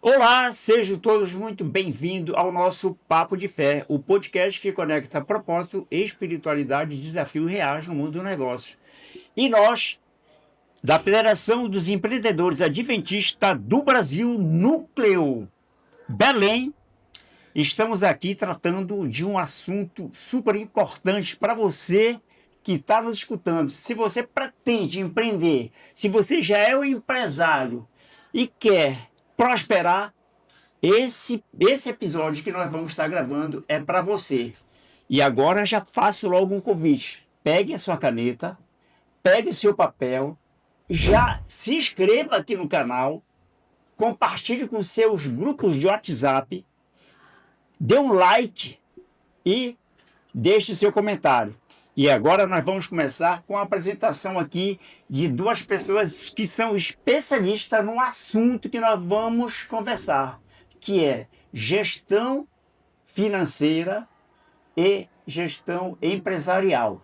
Olá, sejam todos muito bem-vindos ao nosso Papo de Fé, o podcast que conecta propósito, espiritualidade e desafios reais no mundo do negócio. E nós, da Federação dos Empreendedores Adventistas do Brasil, Núcleo Belém, estamos aqui tratando de um assunto super importante para você que está nos escutando. Se você pretende empreender, se você já é um empresário e quer prosperar, esse episódio que nós vamos estar gravando é para você. E agora já faço logo um convite. Pegue a sua caneta, pegue o seu papel, já se inscreva aqui no canal, compartilhe com seus grupos de WhatsApp, dê um like e deixe seu comentário. E agora nós vamos começar com a apresentação aqui de duas pessoas que são especialistas no assunto que nós vamos conversar, que é gestão financeira e gestão empresarial.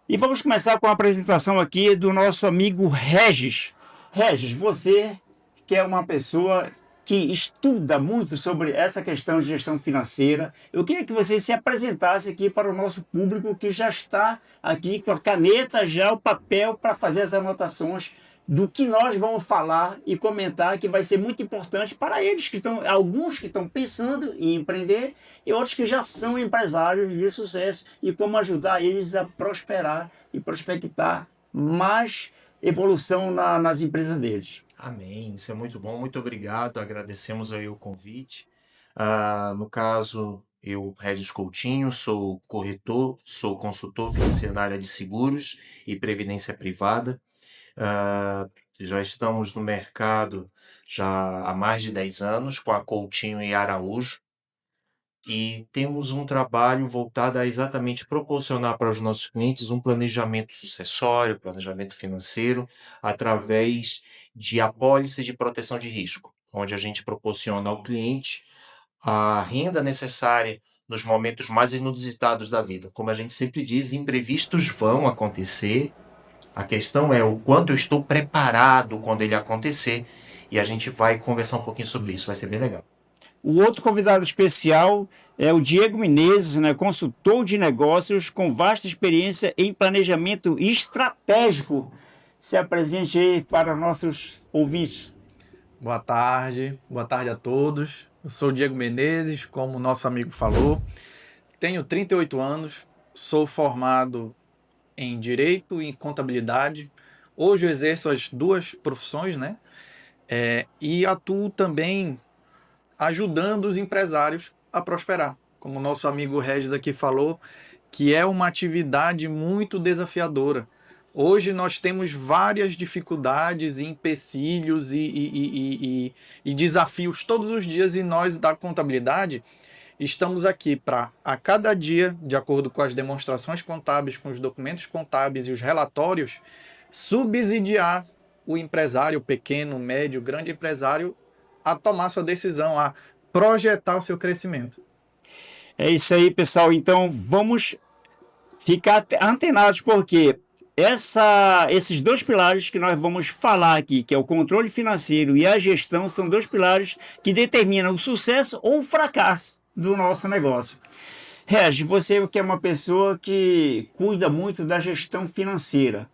E vamos começar com a apresentação aqui do nosso amigo Regis. Regis, você que é uma pessoa que estuda muito sobre essa questão de gestão financeira, eu queria que você se apresentasse aqui para o nosso público que já está aqui com a caneta, já o papel para fazer as anotações do que nós vamos falar e comentar, que vai ser muito importante para eles que estão, alguns que estão pensando em empreender e outros que já são empresários de sucesso, e como ajudar eles a prosperar e prospectar mais evolução nas empresas deles. Amém, isso é muito bom, muito obrigado, agradecemos aí o convite. No caso, eu, Regis Coutinho, sou corretor, sou consultor financeiro na área de seguros e previdência privada. Já estamos no mercado já há mais de 10 anos com a Coutinho e Araújo, e temos um trabalho voltado a exatamente proporcionar para os nossos clientes um planejamento sucessório, planejamento financeiro, através de apólices de proteção de risco, onde a gente proporciona ao cliente a renda necessária nos momentos mais inusitados da vida. Como a gente sempre diz, imprevistos vão acontecer. A questão é o quanto eu estou preparado quando ele acontecer, e a gente vai conversar um pouquinho sobre isso, vai ser bem legal. O outro convidado especial é o Diego Menezes, né, consultor de negócios com vasta experiência em planejamento estratégico. Se apresente aí para nossos ouvintes. Boa tarde a todos. Eu sou o Diego Menezes, como o nosso amigo falou. Tenho 38 anos, sou formado em Direito e em Contabilidade. Hoje eu exerço as duas profissões, né? E atuo também ajudando os empresários a prosperar. Como o nosso amigo Regis aqui falou, que é uma atividade muito desafiadora. Hoje nós temos várias dificuldades, empecilhos e desafios todos os dias, e nós da contabilidade estamos aqui para, a cada dia, de acordo com as demonstrações contábeis, com os documentos contábeis e os relatórios, subsidiar o empresário, pequeno, médio, grande empresário, a tomar sua decisão, a projetar o seu crescimento. É isso aí, pessoal. Então vamos ficar antenados, porque esses dois pilares que nós vamos falar aqui, que é o controle financeiro e a gestão, são dois pilares que determinam o sucesso ou o fracasso do nosso negócio. Regis, você que é uma pessoa que cuida muito da gestão financeira,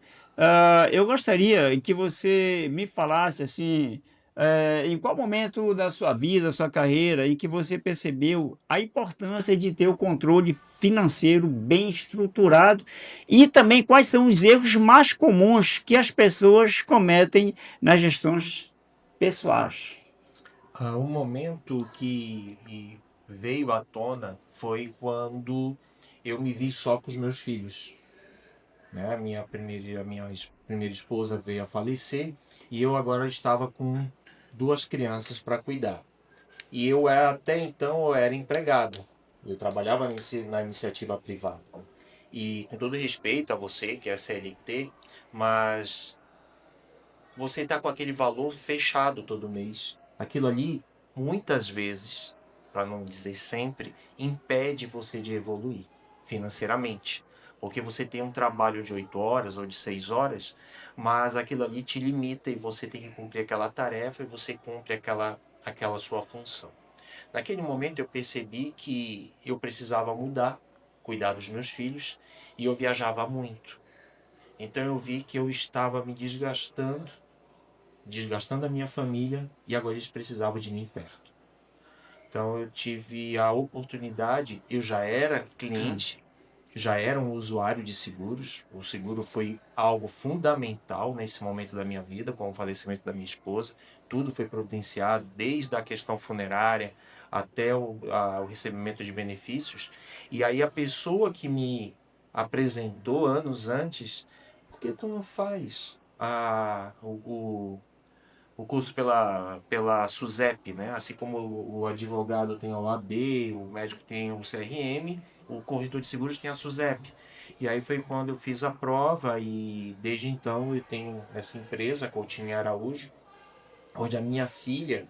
eu gostaria que você me falasse assim, em qual momento da sua vida, da sua carreira, em que você percebeu a importância de ter o controle financeiro bem estruturado, e também quais são os erros mais comuns que as pessoas cometem nas gestões pessoais. Um momento que veio à tona foi quando eu me vi só com os meus filhos, né? A minha primeira esposa veio a falecer, e eu agora estava com duas crianças para cuidar. E até então eu era empregado. Eu trabalhava na iniciativa privada. E com todo respeito a você que é CLT, mas você está com aquele valor fechado todo mês. Aquilo ali, muitas vezes, para não dizer sempre, impede você de evoluir financeiramente. Porque você tem um trabalho de 8 horas ou de 6 horas, mas aquilo ali te limita e você tem que cumprir aquela tarefa, e você cumpre aquela sua função. Naquele momento eu percebi que eu precisava mudar, cuidar dos meus filhos, e eu viajava muito. Então eu vi que eu estava me desgastando a minha família, e agora eles precisavam de mim perto. Então eu tive a oportunidade, eu já era cliente, já era um usuário de seguros. O seguro foi algo fundamental nesse momento da minha vida, com o falecimento da minha esposa. Tudo foi providenciado, desde a questão funerária até o recebimento de benefícios. E aí a pessoa que me apresentou anos antes, por que tu não faz o curso pela SUSEP, né? Assim como o advogado tem a OAB, o médico tem o CRM, o corretor de seguros tem a SUSEP. E aí foi quando eu fiz a prova, e desde então eu tenho essa empresa, Coutinho Araújo, onde a minha filha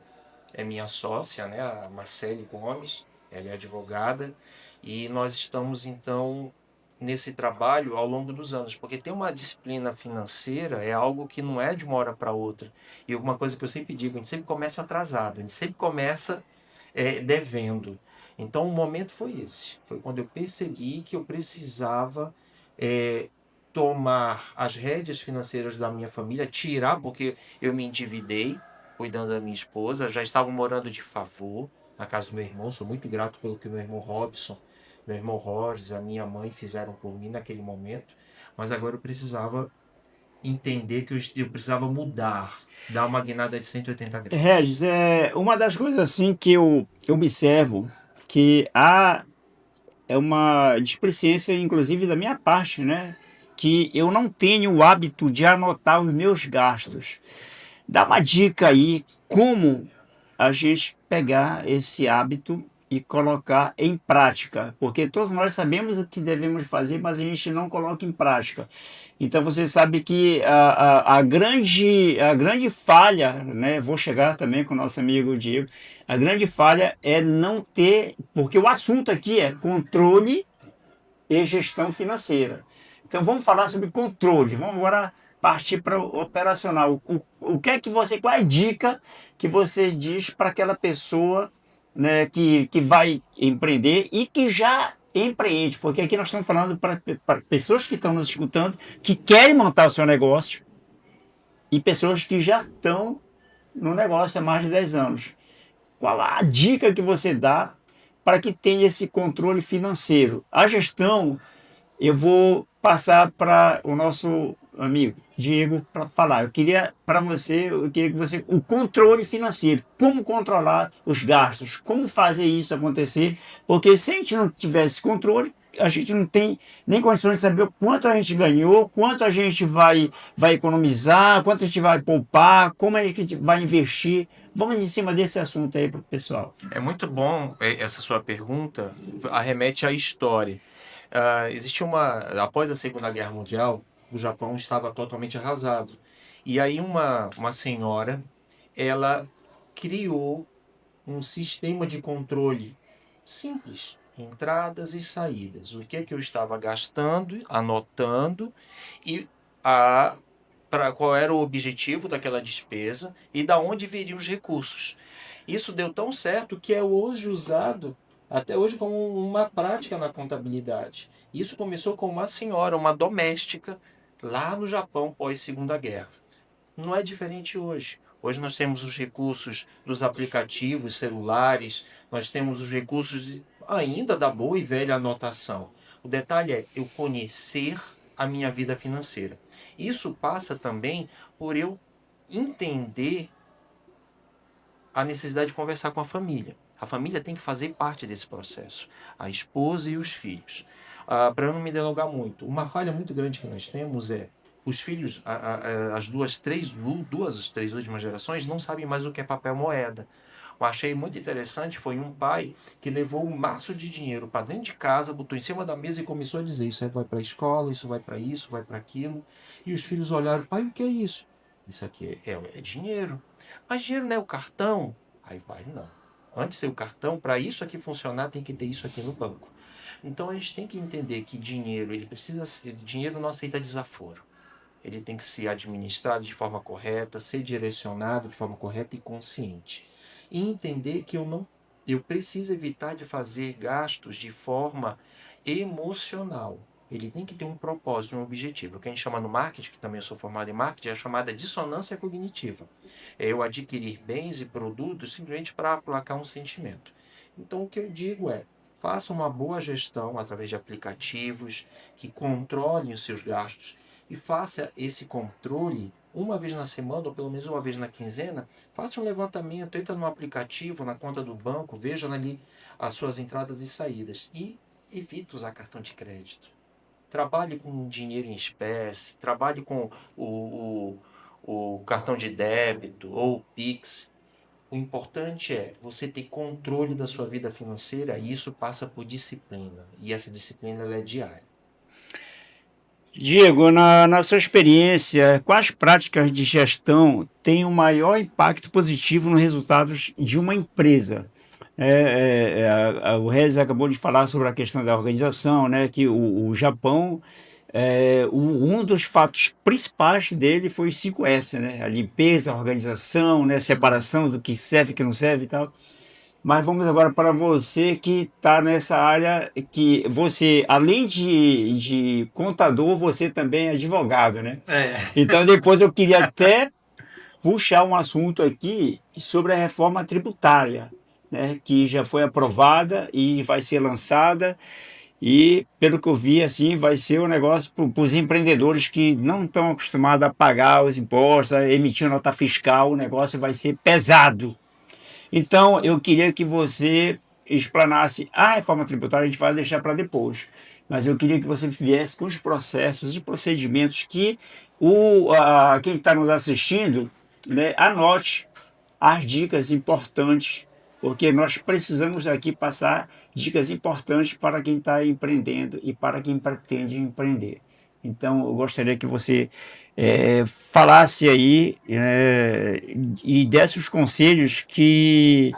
é minha sócia, né? A Marcele Gomes, ela é advogada, e nós estamos então nesse trabalho ao longo dos anos, porque ter uma disciplina financeira é algo que não é de uma hora para outra. E uma coisa que eu sempre digo, a gente sempre começa atrasado, a gente sempre começa devendo. Então o momento foi esse, foi quando eu percebi que eu precisava tomar as rédeas financeiras da minha família, tirar, porque eu me endividei cuidando da minha esposa, já estava morando de favor na casa do meu irmão, sou muito grato pelo que meu irmão Robson, meu irmão Rogers, a minha mãe fizeram por mim naquele momento, mas agora eu precisava entender que eu precisava mudar, dar uma guinada de 180 graus. Regis, uma das coisas assim que eu observo que há uma displicência, inclusive da minha parte, né? Que eu não tenho o hábito de anotar os meus gastos. Dá uma dica aí como a gente pegar esse hábito e colocar em prática, porque todos nós sabemos o que devemos fazer, mas a gente não coloca em prática. Então você sabe que a grande falha, né? Vou chegar também com o nosso amigo Diego. A grande falha é não ter, porque o assunto aqui é controle e gestão financeira. Então vamos falar sobre controle. Vamos agora partir para o operacional. O que é que você, qual é a dica que você diz para aquela pessoa, né, que vai empreender e que já empreende? Porque aqui nós estamos falando para pessoas que estão nos escutando, que querem montar o seu negócio, e pessoas que já estão no negócio há mais de 10 anos. Qual a dica que você dá para que tenha esse controle financeiro? A gestão, eu vou passar para o nosso amigo Diego para falar. Eu queria que você, o controle financeiro, como controlar os gastos, como fazer isso acontecer, porque se a gente não tivesse controle, a gente não tem nem condições de saber o quanto a gente ganhou, quanto a gente vai economizar, quanto a gente vai poupar, como a gente vai investir. Vamos em cima desse assunto aí para o pessoal. É muito bom essa sua pergunta, arremete à história. Após a Segunda Guerra Mundial, o Japão estava totalmente arrasado. E aí uma senhora, ela criou um sistema de controle simples, entradas e saídas. O que é que eu estava gastando, anotando, e para qual era o objetivo daquela despesa e da onde viriam os recursos. Isso deu tão certo que é hoje usado até hoje como uma prática na contabilidade. Isso começou com uma senhora, uma doméstica, lá no Japão pós Segunda Guerra. Não é diferente hoje. Hoje nós temos os recursos dos aplicativos celulares, nós temos os recursos ainda da boa e velha anotação. O detalhe é eu conhecer a minha vida financeira. Isso passa também por eu entender a necessidade de conversar com a família. A família tem que fazer parte desse processo, a esposa e os filhos. Para eu não me delongar muito, uma falha muito grande que nós temos é os filhos, as duas, três últimas gerações não sabem mais o que é papel moeda. Eu achei muito interessante, foi um pai que levou um maço de dinheiro para dentro de casa, botou em cima da mesa e começou a dizer, isso aí vai para a escola, isso vai para isso, vai para aquilo. E os filhos olharam, pai, o que é isso? Isso aqui é dinheiro. Mas dinheiro não é o cartão? Aí vai, não. Antes de ser o cartão, para isso aqui funcionar, tem que ter isso aqui no banco. Então a gente tem que entender que dinheiro não aceita desaforo. Ele tem que ser administrado de forma correta, ser direcionado de forma correta e consciente. e entender que eu preciso evitar de fazer gastos de forma emocional. Ele tem que ter um propósito, um objetivo. O que a gente chama no marketing, que também eu sou formado em marketing, é a chamada dissonância cognitiva. É eu adquirir bens e produtos simplesmente para aplacar um sentimento. Então, o que eu digo é, faça uma boa gestão através de aplicativos que controlem os seus gastos e faça esse controle uma vez na semana, ou pelo menos uma vez na quinzena. Faça um levantamento, entra no aplicativo, na conta do banco, veja ali as suas entradas e saídas e evite usar cartão de crédito. Trabalhe com dinheiro em espécie, trabalhe com o cartão de débito ou o Pix. O importante é você ter controle da sua vida financeira e isso passa por disciplina. E essa disciplina ela é diária. Diego, na sua experiência, quais práticas de gestão têm o maior impacto positivo nos resultados de uma empresa? O Rez acabou de falar sobre a questão da organização, né? Que o Japão, um dos fatos principais dele foi os 5S, né? A limpeza, a organização, né? A separação do que serve e que não serve e tal. Mas vamos agora para você que está nessa área, que você, além de contador, você também é advogado, né? Então depois eu queria até puxar um assunto aqui sobre a reforma tributária, né? Que já foi aprovada e vai ser lançada. E, pelo que eu vi, assim, vai ser um negócio para os empreendedores que não estão acostumados a pagar os impostos, a emitir nota fiscal, o negócio vai ser pesado. Então, eu queria que você explanasse a reforma tributária, a gente vai deixar para depois. Mas eu queria que você viesse com os processos e procedimentos que quem está nos assistindo, né, anote as dicas importantes, porque nós precisamos aqui passar dicas importantes para quem está empreendendo e para quem pretende empreender. Então, eu gostaria que você falasse aí e desse os conselhos que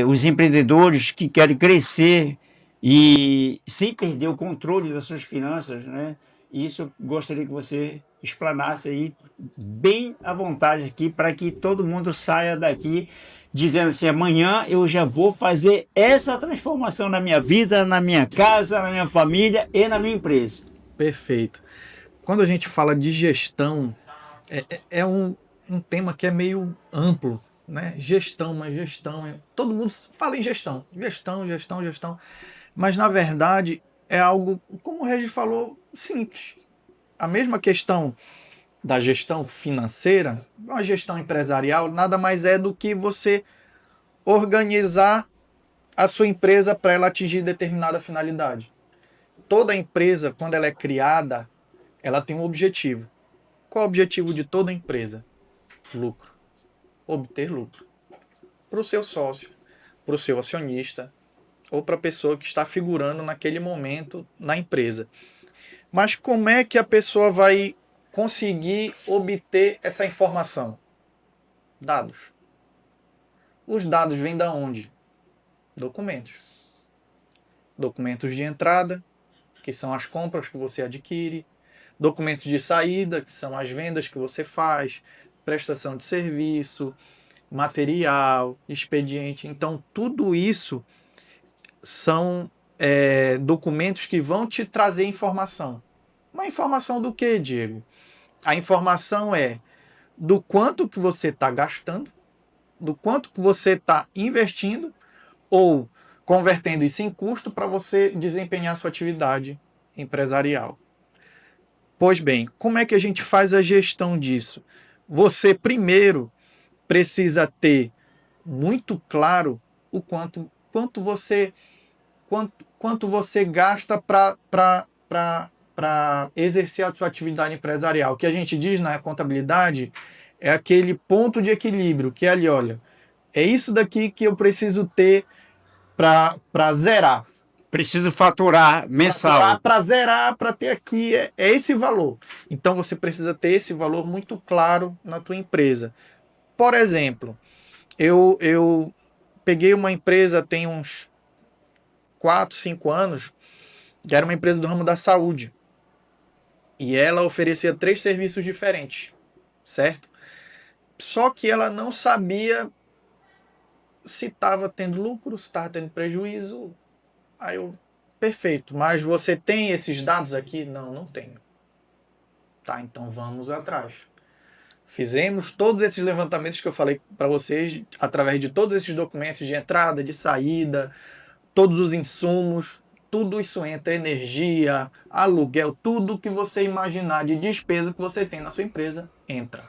os empreendedores que querem crescer e sem perder o controle das suas finanças, né? Isso eu gostaria que você explanasse aí bem à vontade aqui, para que todo mundo saia daqui dizendo assim: amanhã eu já vou fazer essa transformação na minha vida, na minha casa, na minha família e na minha empresa. Perfeito. Quando a gente fala de gestão, é um tema que é meio amplo, né? Gestão, mas gestão... Todo mundo fala em gestão. Gestão. Mas, na verdade, é algo, como o Regis falou, simples. A mesma questão da gestão financeira, uma gestão empresarial, nada mais é do que você organizar a sua empresa para ela atingir determinada finalidade. Toda empresa, quando ela é criada, ela tem um objetivo. Qual é o objetivo de toda empresa? Lucro. Obter lucro. Para o seu sócio, para o seu acionista ou para a pessoa que está figurando naquele momento na empresa. Mas como é que a pessoa vai conseguir obter essa informação? Dados. Os dados vêm da onde? Documentos. Documentos de entrada, que são as compras que você adquire. Documentos de saída, que são as vendas que você faz. Prestação de serviço, material, expediente. Então, tudo isso são documentos que vão te trazer informação. Uma informação do quê, Diego? A informação é do quanto que você está gastando, do quanto que você está investindo ou convertendo isso em custo para você desempenhar sua atividade empresarial. Pois bem, como é que a gente faz a gestão disso? Você primeiro precisa ter muito claro o quanto você gasta para exercer a sua atividade empresarial. O que a gente diz na contabilidade é aquele ponto de equilíbrio, que é ali, olha, é isso daqui que eu preciso ter para zerar. Preciso faturar mensal. Para zerar, para ter aqui, é esse valor. Então você precisa ter esse valor muito claro na tua empresa. Por exemplo, eu peguei uma empresa tem uns 4, 5 anos, que era uma empresa do ramo da saúde. E ela oferecia 3 serviços diferentes, certo? Só que ela não sabia se estava tendo lucro, se estava tendo prejuízo. Aí eu, perfeito, mas você tem esses dados aqui? Não, não tenho. Tá, então vamos atrás. Fizemos todos esses levantamentos que eu falei para vocês, através de todos esses documentos de entrada, de saída, todos os insumos, tudo isso entra, energia, aluguel, tudo que você imaginar de despesa que você tem na sua empresa, entra.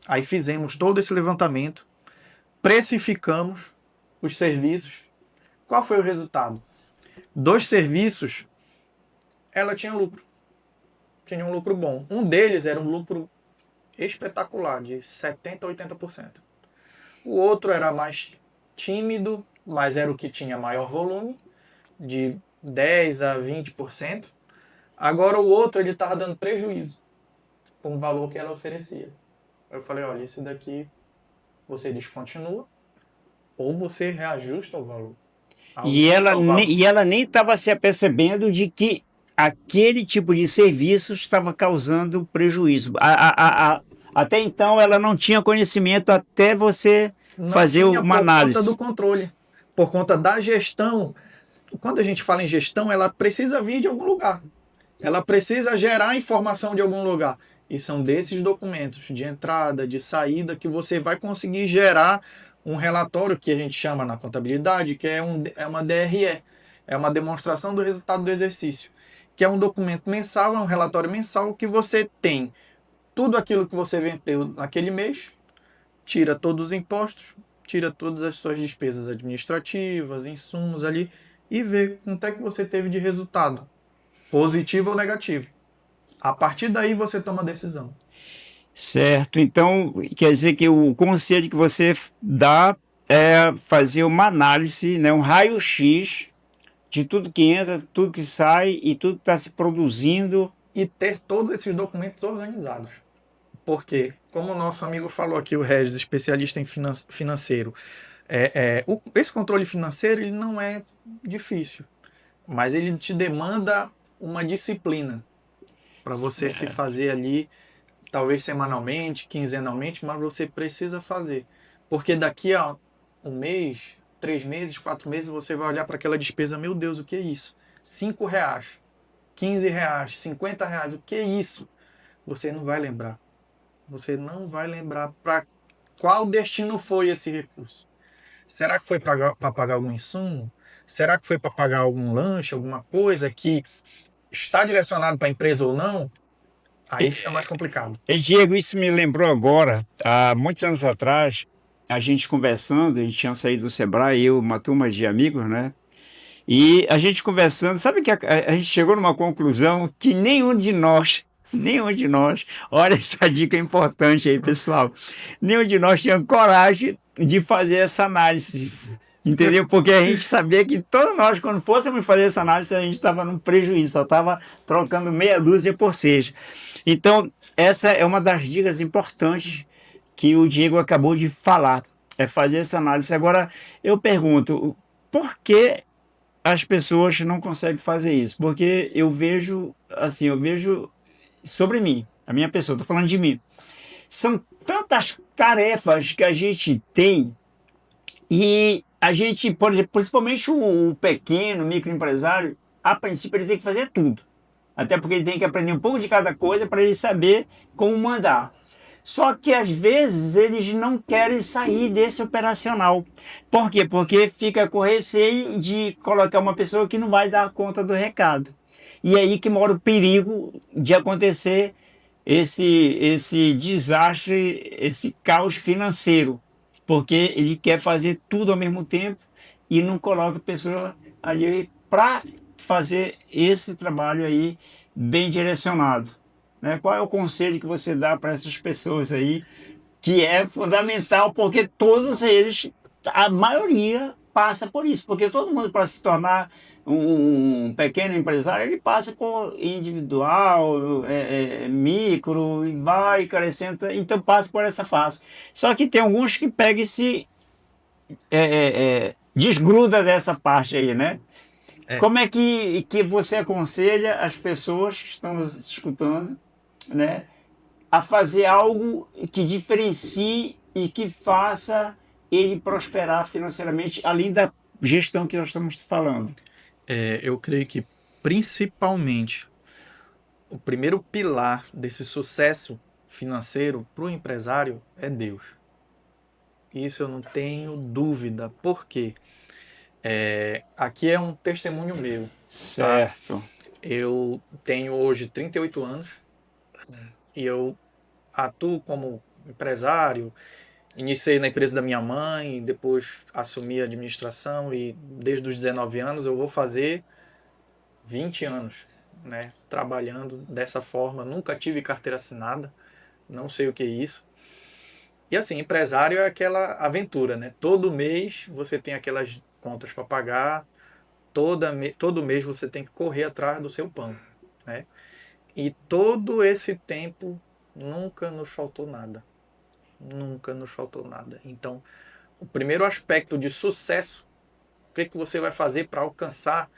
Aí fizemos todo esse levantamento, precificamos os serviços. Qual foi o resultado? 2 serviços, ela tinha lucro. Tinha um lucro bom. Um deles era um lucro espetacular, de 70% a 80%. O outro era mais tímido, mas era o que tinha maior volume, de 10% a 20%. Agora o outro ele estava dando prejuízo com o valor que ela oferecia. Eu falei, olha, esse daqui você descontinua ou você reajusta o valor. E ela nem estava se apercebendo de que aquele tipo de serviço estava causando prejuízo. Até então ela não tinha conhecimento até você fazer uma análise. Por conta do controle, por conta da gestão. Quando a gente fala em gestão, ela precisa vir de algum lugar. Ela precisa gerar informação de algum lugar. E são desses documentos de entrada, de saída, que você vai conseguir gerar um relatório que a gente chama na contabilidade, que é uma DRE. É uma demonstração do resultado do exercício. Que é um documento mensal, é um relatório mensal que você tem tudo aquilo que você vendeu naquele mês, tira todos os impostos, tira todas as suas despesas administrativas, insumos ali, e vê quanto é que você teve de resultado, positivo ou negativo. A partir daí você toma a decisão. Certo, então quer dizer que o conselho que você dá é fazer uma análise, né, um raio-x de tudo que entra, tudo que sai e tudo que está se produzindo. E ter todos esses documentos organizados. Porque, como o nosso amigo falou aqui, o Regis, especialista em financeiro, esse controle financeiro ele não é difícil, mas ele te demanda uma disciplina para você se fazer ali, talvez semanalmente, quinzenalmente, mas você precisa fazer. Porque daqui a um mês, 3 meses, 4 meses, você vai olhar para aquela despesa, meu Deus, o que é isso? R$5, R$15, R$50, o que é isso? Você não vai lembrar. Você não vai lembrar para qual destino foi esse recurso. Será que foi para pagar algum insumo? Será que foi para pagar algum lanche, alguma coisa que está direcionado para a empresa ou não? Aí fica mais complicado. Diego, isso me lembrou agora, há muitos anos atrás, a gente conversando, a gente tinha saído do Sebrae, eu, uma turma de amigos, né? E a gente conversando, sabe que a gente chegou numa conclusão que nenhum de nós, olha essa dica importante aí, pessoal, nenhum de nós tinha coragem de fazer essa análise, entendeu? Porque a gente sabia que todos nós, quando fôssemos fazer essa análise, a gente estava num prejuízo, só estava trocando meia dúzia por 6. Então, essa é uma das dicas importantes que o Diego acabou de falar, é fazer essa análise. Agora, eu pergunto, por que as pessoas não conseguem fazer isso? Porque eu vejo, assim, sobre mim, a minha pessoa, estou falando de mim. São tantas tarefas que a gente tem e a gente, por exemplo, principalmente o pequeno, microempresário, a princípio ele tem que fazer tudo. Até porque ele tem que aprender um pouco de cada coisa para ele saber como mandar. Só que às vezes eles não querem sair desse operacional. Por quê? Porque fica com receio de colocar uma pessoa que não vai dar conta do recado. E é aí que mora o perigo de acontecer esse desastre, esse caos financeiro. Porque ele quer fazer tudo ao mesmo tempo e não coloca a pessoa ali para fazer esse trabalho aí bem direcionado. Né? Qual é o conselho que você dá para essas pessoas aí, que é fundamental, porque todos eles, a maioria passa por isso, porque todo mundo, para se tornar um pequeno empresário, ele passa por individual, micro, e vai crescendo, então passa por essa fase. Só que tem alguns que pegam e se desgruda dessa parte aí, né? Como é que você aconselha as pessoas que estão nos escutando, né, a fazer algo que diferencie e que faça ele prosperar financeiramente, além da gestão que nós estamos falando? Eu creio que principalmente o primeiro pilar desse sucesso financeiro para o empresário é Deus. Isso eu não tenho dúvida. Por quê? Aqui é um testemunho meu. Certo. Eu tenho hoje 38 anos e eu atuo como empresário. Iniciei na empresa da minha mãe, depois assumi a administração e desde os 19 anos eu vou fazer 20 anos, né, trabalhando dessa forma. Nunca tive carteira assinada, não sei o que é isso. E assim, empresário é aquela aventura, né? Todo mês você tem aquelas contas para pagar, todo mês você tem que correr atrás do seu pão, né? E todo esse tempo nunca nos faltou nada. Nunca nos faltou nada. Então, o primeiro aspecto de sucesso, o que você vai fazer para alcançar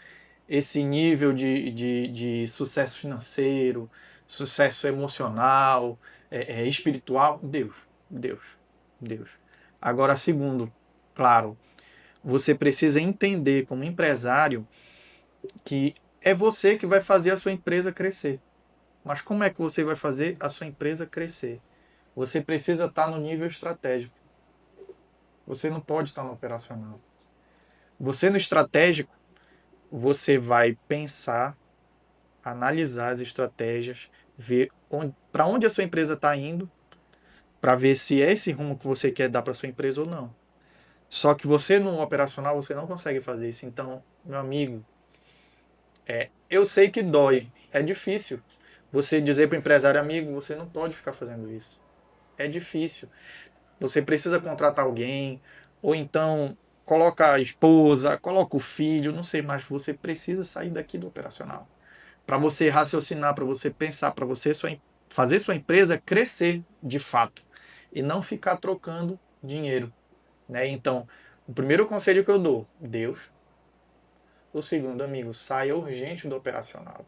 esse nível de sucesso financeiro, sucesso emocional, espiritual? Deus, Deus, Deus. Agora, segundo, claro, você precisa entender como empresário que é você que vai fazer a sua empresa crescer. Mas como é que você vai fazer a sua empresa crescer? Você precisa estar no nível estratégico. Você não pode estar no operacional. Você no estratégico, você vai pensar, analisar as estratégias, ver para onde a sua empresa está indo, para ver se é esse rumo que você quer dar para sua empresa ou não. Só que você no operacional você não consegue fazer isso. Então, meu amigo, eu sei que dói, é difícil. Você dizer para o empresário, amigo, você não pode ficar fazendo isso. É difícil. Você precisa contratar alguém, ou então coloca a esposa, coloca o filho, não sei, mas você precisa sair daqui do operacional. Para você raciocinar, para você pensar, para você fazer sua empresa crescer de fato e não ficar trocando dinheiro, né? Então, o primeiro conselho que eu dou, Deus. O segundo, amigo, saia urgente do operacional.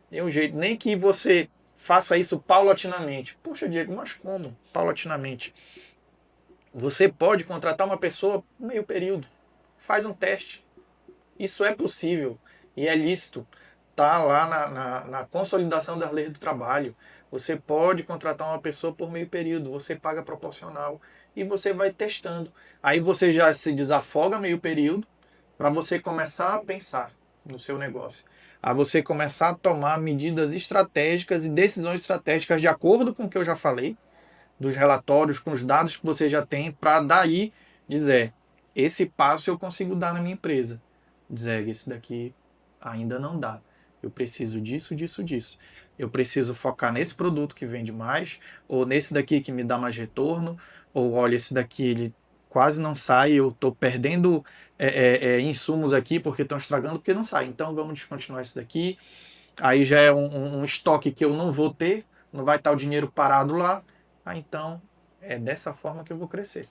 Tem um jeito, nem que você faça isso paulatinamente. Puxa, Diego, mas como? Paulatinamente. Você pode contratar uma pessoa meio período. Faz um teste. Isso é possível e é lícito. Está lá na consolidação das leis do trabalho. Você pode contratar uma pessoa por meio período. Você paga proporcional e você vai testando. Aí você já se desafoga meio período para você começar a pensar no seu negócio. A você começar a tomar medidas estratégicas e decisões estratégicas de acordo com o que eu já falei, dos relatórios, com os dados que você já tem, para daí dizer, esse passo eu consigo dar na minha empresa. Dizer, esse daqui ainda não dá. Eu preciso disso, disso, disso. Eu preciso focar nesse produto que vende mais, ou nesse daqui que me dá mais retorno, ou olha, esse daqui ele quase não sai, eu estou perdendo insumos aqui porque estão estragando, porque não sai. Então vamos descontinuar esse daqui. Aí já é um estoque que eu não vou ter, não vai estar o dinheiro parado lá. Então é dessa forma que eu vou crescer.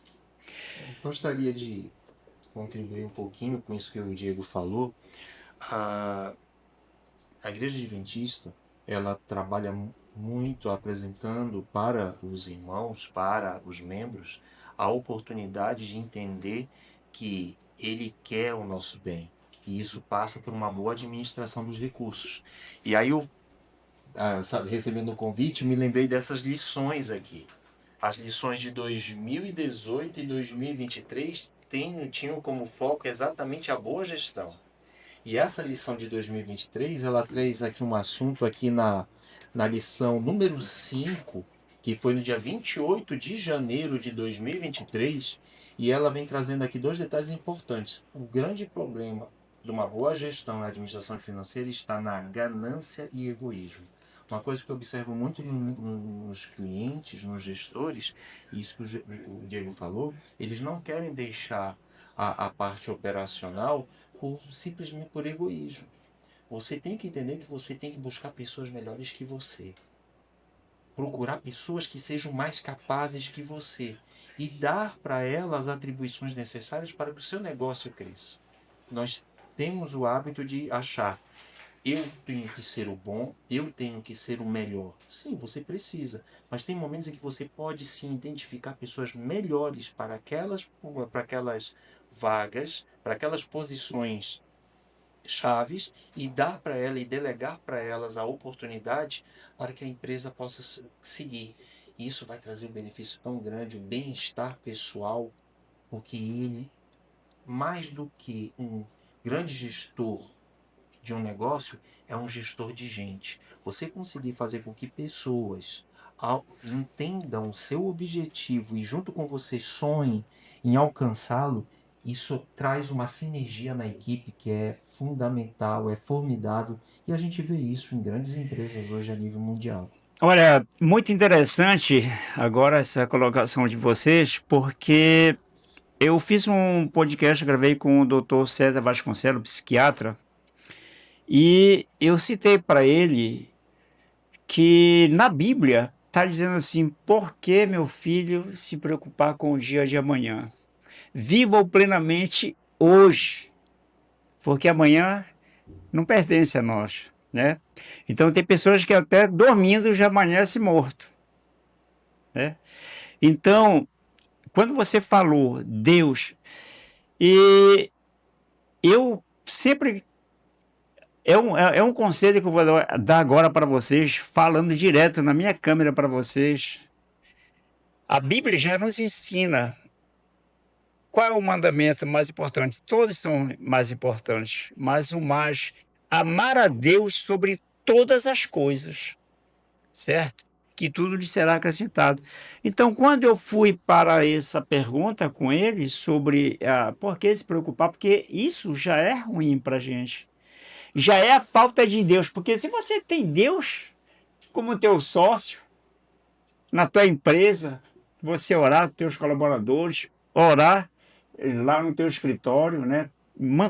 Eu gostaria de contribuir um pouquinho com isso que o Diego falou. A Igreja Adventista, ela trabalha muito apresentando para os irmãos, para os membros, a oportunidade de entender que Ele quer o nosso bem. E isso passa por uma boa administração dos recursos. E aí eu, recebendo o convite, me lembrei dessas lições aqui. As lições de 2018 e 2023 tinham como foco exatamente a boa gestão. E essa lição de 2023, ela traz aqui um assunto aqui na lição número 5, que foi no dia 28 de janeiro de 2023, e ela vem trazendo aqui dois detalhes importantes. O grande problema de uma boa gestão na administração financeira está na ganância e egoísmo. Uma coisa que eu observo muito nos clientes, nos gestores, isso que o Diego falou, eles não querem deixar a parte operacional simplesmente por egoísmo. Você tem que entender que você tem que buscar pessoas melhores que você. Procurar pessoas que sejam mais capazes que você. E dar para elas as atribuições necessárias para que o seu negócio cresça. Nós temos o hábito de achar eu tenho que ser o bom, eu tenho que ser o melhor. Sim, você precisa, mas tem momentos em que você pode sim identificar pessoas melhores para aquelas vagas, para aquelas posições chaves e dar para ela e delegar para elas a oportunidade para que a empresa possa seguir. Isso vai trazer um benefício tão grande, um bem-estar pessoal, porque ele, mais do que um grande gestor de um negócio, é um gestor de gente. Você conseguir fazer com que pessoas entendam o seu objetivo e junto com você sonhem em alcançá-lo, isso traz uma sinergia na equipe que é fundamental, é formidável, e a gente vê isso em grandes empresas hoje a nível mundial. Olha, muito interessante agora essa colocação de vocês, porque eu fiz um podcast, gravei com o Dr. César Vasconcelos, psiquiatra, e eu citei para ele que na Bíblia está dizendo assim: por que, meu filho, se preocupar com o dia de amanhã? Viva-o plenamente hoje, porque amanhã não pertence a nós, né? Então tem pessoas que até dormindo já amanhece morto, né? Então, quando você falou Deus, e eu sempre é um conselho que eu vou dar agora para vocês, falando direto na minha câmera para vocês. A Bíblia já nos ensina qual é o mandamento mais importante. Todos são mais importantes, mas o mais, amar a Deus sobre todas as coisas, certo? Que tudo lhe será acrescentado. Então, quando eu fui para essa pergunta com ele sobre por que se preocupar, porque isso já é ruim para a gente. Já é a falta de Deus, porque se você tem Deus como teu sócio na tua empresa, você orar com teus colaboradores, orar lá no teu escritório, né?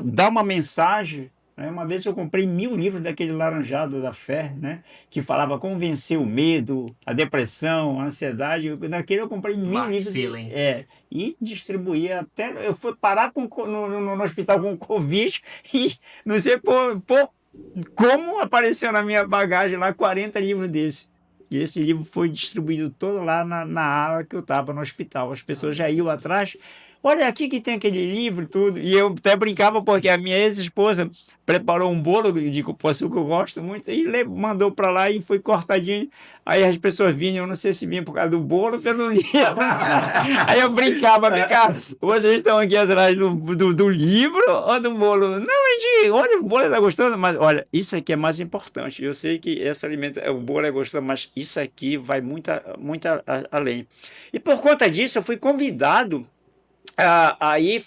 Dar uma mensagem, né? Uma vez eu comprei 1000 livros daquele laranjado da fé, né? Que falava como vencer o medo, a depressão, a ansiedade. Naquele eu comprei 1000 Mark livros Feeling. e distribuía até... Eu fui parar no hospital com Covid e não sei como apareceu na minha bagagem lá 40 livros desses. E esse livro foi distribuído todo lá na ala que eu estava no hospital. As pessoas já iam atrás. Olha aqui que tem aquele livro e tudo. E eu até brincava porque a minha ex-esposa preparou um bolo de cupuaçu que eu gosto muito e mandou para lá e foi cortadinho. Aí as pessoas vinham, eu não sei se vinham por causa do bolo ou pelo livro. Aí eu brincava, vem cá, vocês estão aqui atrás do livro ou do bolo? Não, gente, olha, o bolo está gostando, mas olha, isso aqui é mais importante. Eu sei que o bolo é gostoso, mas isso aqui vai muito além. E por conta disso, eu fui convidado a ir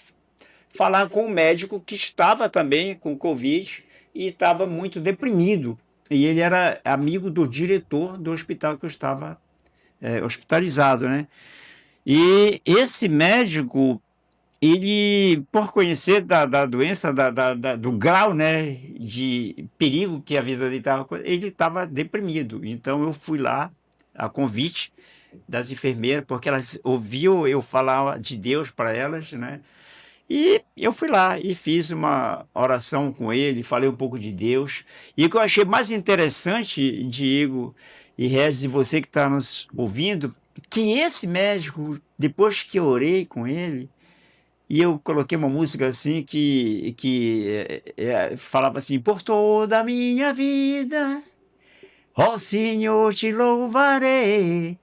falar com um médico que estava também com Covid e estava muito deprimido. E ele era amigo do diretor do hospital que eu estava hospitalizado, né? E esse médico, ele, por conhecer da doença, do grau, né, de perigo que a vida dele estava, ele estava deprimido. Então eu fui lá, a convite das enfermeiras, porque elas ouviam eu falar de Deus para elas, né? E eu fui lá e fiz uma oração com ele, falei um pouco de Deus. E o que eu achei mais interessante, Diego e Regis, e você que está nos ouvindo, que esse médico, depois que eu orei com ele, e eu coloquei uma música assim que falava assim: por toda a minha vida, ó Senhor, te louvarei.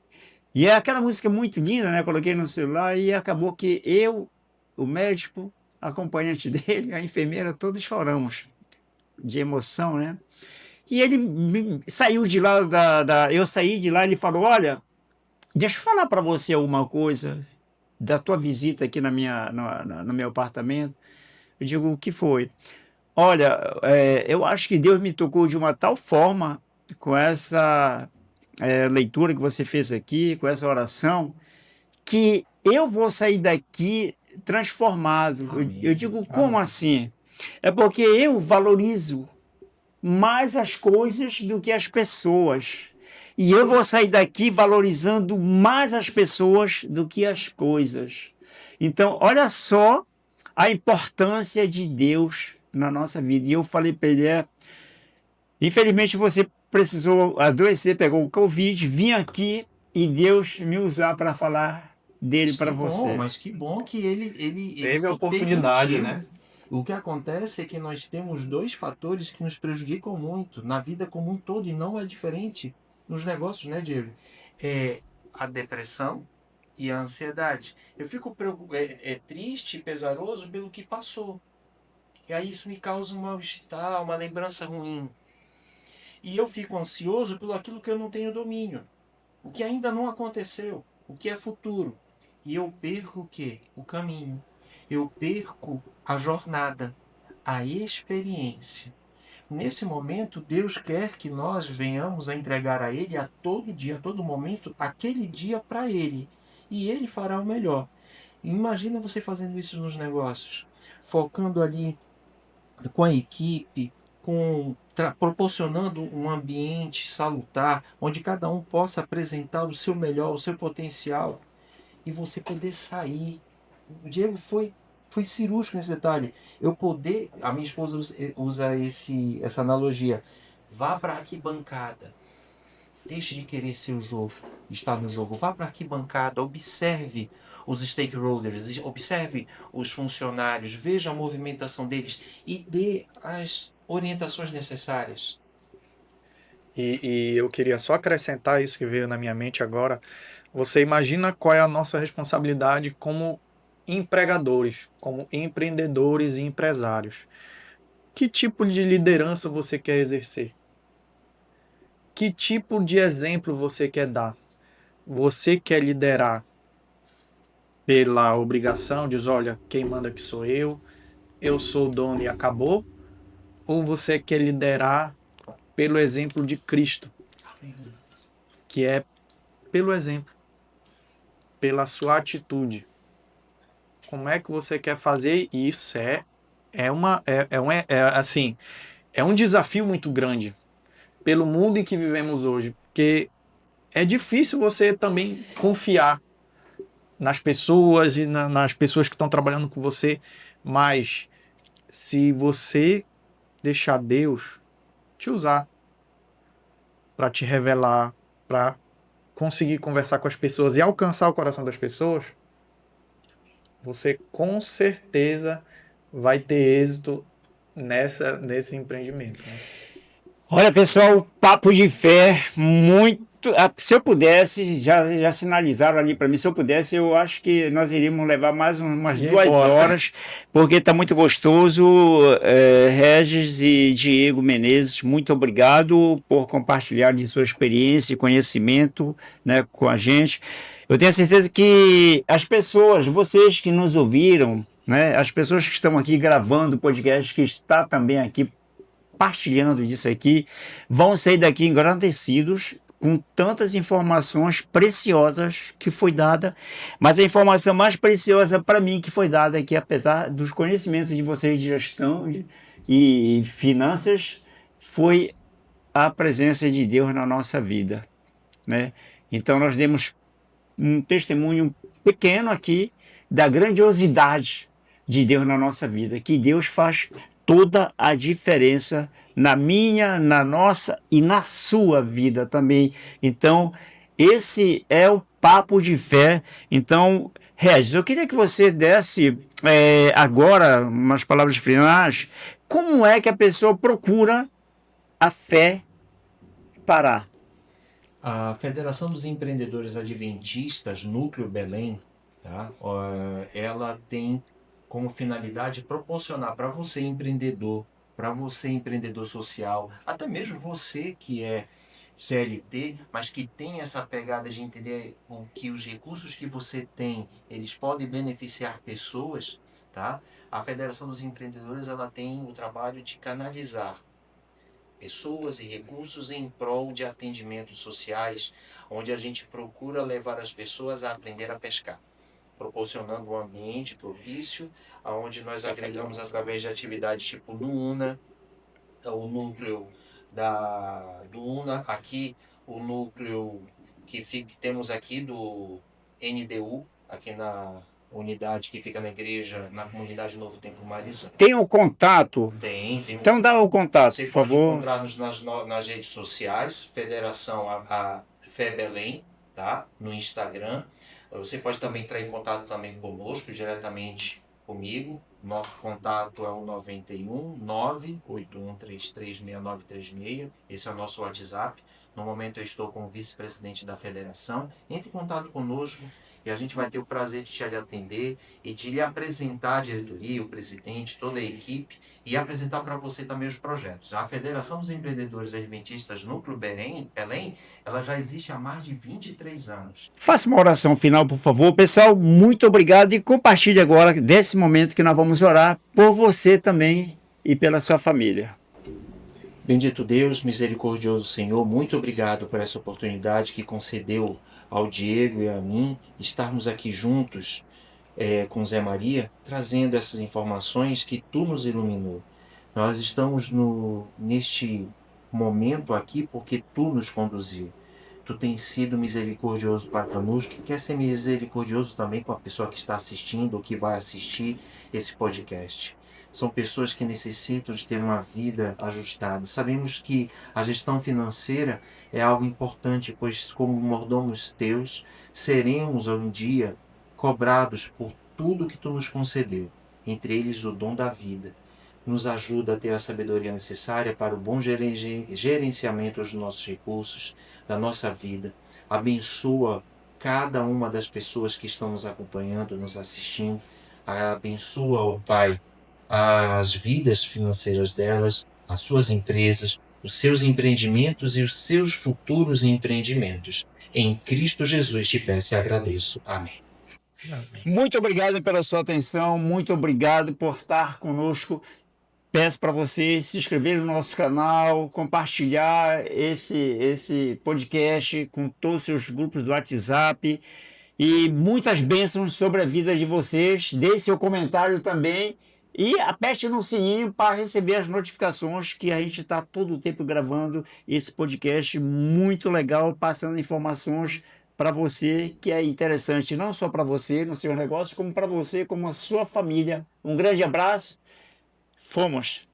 E é aquela música muito linda, né? Coloquei no celular e acabou que eu, o médico, acompanhante dele, a enfermeira, todos choramos de emoção, né? E ele saiu de lá, eu saí de lá e ele falou: olha, deixa eu falar para você alguma coisa da tua visita aqui no meu apartamento. Eu digo: o que foi? Olha, eu acho que Deus me tocou de uma tal forma com essa leitura que você fez aqui, com essa oração, que eu vou sair daqui transformado. Eu digo: como assim? É porque eu valorizo mais as coisas do que as pessoas. E eu vou sair daqui valorizando mais as pessoas do que as coisas. Então, olha só a importância de Deus na nossa vida. E eu falei para ele: Infelizmente você precisou adoecer, pegou o Covid, vim aqui e Deus me usar para falar dele para você. Mas que bom que ele Teve a se oportunidade, permitiu. né? O que acontece é que nós temos dois fatores que nos prejudicam muito na vida como um todo, e não é diferente nos negócios, né, Diego? É a depressão e a ansiedade. Eu fico triste e pesaroso pelo que passou. E aí isso me causa um mal-estar, uma lembrança ruim. E eu fico ansioso pelo aquilo que eu não tenho domínio, o que ainda não aconteceu, o que é futuro. E eu perco o quê? O caminho. Eu perco a jornada, a experiência. Nesse momento, Deus quer que nós venhamos a entregar a Ele a todo dia, a todo momento, aquele dia para Ele. E Ele fará o melhor. Imagina você fazendo isso nos negócios, focando ali com a equipe, proporcionando um ambiente salutar, onde cada um possa apresentar o seu melhor, o seu potencial, e você poder sair. O Diego foi cirúrgico nesse detalhe. Eu poder, a minha esposa usa essa analogia, vá para a arquibancada, deixe de querer ser o jogo, estar no jogo. Vá para a arquibancada, observe os stakeholders, observe os funcionários, veja a movimentação deles e dê as orientações necessárias. E eu queria só acrescentar isso que veio na minha mente agora. Você imagina qual é a nossa responsabilidade como empregadores, como empreendedores e empresários. Que tipo de liderança você quer exercer? Que tipo de exemplo você quer dar? Você quer liderar pela obrigação, diz, olha, quem manda aqui sou eu sou o dono e acabou? Ou você quer liderar pelo exemplo de Cristo, que é pelo exemplo, pela sua atitude? Como é que você quer fazer isso? Assim, é um desafio muito grande pelo mundo em que vivemos hoje, porque é difícil você também confiar nas pessoas e nas pessoas que estão trabalhando com você, mas se você deixar Deus te usar para te revelar, para conseguir conversar com as pessoas e alcançar o coração das pessoas, você com certeza vai ter êxito nesse empreendimento, né? Olha, pessoal, papo de fé, muito. Se eu pudesse, já sinalizaram ali para mim, se eu pudesse, eu acho que nós iríamos levar mais umas E 2 horas, porque está muito gostoso. Regis e Diego Menezes, muito obrigado por compartilhar de sua experiência e conhecimento, né, com a gente. Eu tenho certeza que as pessoas, vocês que nos ouviram, né, as pessoas que estão aqui gravando o podcast, que está também aqui partilhando disso aqui, vão sair daqui engrandecidos com tantas informações preciosas que foi dada, mas a informação mais preciosa para mim que foi dada aqui, apesar dos conhecimentos de vocês de gestão e finanças, foi a presença de Deus na nossa vida, né? Então nós demos um testemunho pequeno aqui da grandiosidade de Deus na nossa vida, que Deus faz toda a diferença na minha, na nossa e na sua vida também. Então, esse é o papo de fé. Então, Regis, eu queria que você desse agora umas palavras finais. Como é que a pessoa procura a fé parar? A Federação dos Empreendedores Adventistas, Núcleo Belém, tá? Ela tem como finalidade proporcionar para você empreendedor social, até mesmo você que é CLT, mas que tem essa pegada de entender que os recursos que você tem, eles podem beneficiar pessoas, tá? A Federação dos Empreendedores, ela tem o trabalho de canalizar pessoas e recursos em prol de atendimentos sociais, onde a gente procura levar as pessoas a aprender a pescar, proporcionando um ambiente propício, onde nós agregamos através de atividades tipo Nuuna, o núcleo do UNA, aqui o núcleo que temos aqui do NDU, aqui unidade que fica na igreja, na comunidade Novo Tempo Marizão. Tem um contato? Tem Então dá o contato, Você por pode favor. encontrar-nos nas redes sociais, Federação a Fé Belém, tá? No Instagram. Você pode também entrar em contato também conosco, diretamente comigo. Nosso contato é o 91 981336936. Esse é o nosso WhatsApp. No momento eu estou com o vice-presidente da federação. Entre em contato conosco e a gente vai ter o prazer de te atender e de lhe apresentar a diretoria, o presidente, toda a equipe e apresentar para você também os projetos. A Federação dos Empreendedores Adventistas Núcleo Belém, ela já existe há mais de 23 anos. Faça uma oração final, por favor. Pessoal, muito obrigado e compartilhe agora desse momento que nós vamos orar por você também e pela sua família. Bendito Deus, misericordioso Senhor, muito obrigado por essa oportunidade que concedeu ao Diego e a mim estarmos aqui juntos com Zé Maria, trazendo essas informações que Tu nos iluminou. Nós estamos neste momento aqui porque Tu nos conduziu. Tu tens sido misericordioso para conosco e quer ser misericordioso também com a pessoa que está assistindo ou que vai assistir esse podcast. São pessoas que necessitam de ter uma vida ajustada. Sabemos que a gestão financeira é algo importante, pois como mordomos teus, seremos um dia cobrados por tudo que tu nos concedeu, entre eles o dom da vida. Nos ajuda a ter a sabedoria necessária para o bom gerenciamento dos nossos recursos, da nossa vida. Abençoa cada uma das pessoas que estão nos acompanhando, nos assistindo. Abençoa, ó Pai, as vidas financeiras delas, as suas empresas, os seus empreendimentos e os seus futuros empreendimentos. Em Cristo Jesus te peço e agradeço. Amém. Muito obrigado pela sua atenção, muito obrigado por estar conosco. Peço para você se inscrever no nosso canal, compartilhar esse podcast com todos os seus grupos do WhatsApp e muitas bênçãos sobre a vida de vocês. Deixe seu comentário também e aperte no sininho para receber as notificações que a gente está todo o tempo gravando esse podcast muito legal, passando informações para você que é interessante não só para você no seu negócio, como para você, como a sua família. Um grande abraço. Fomos!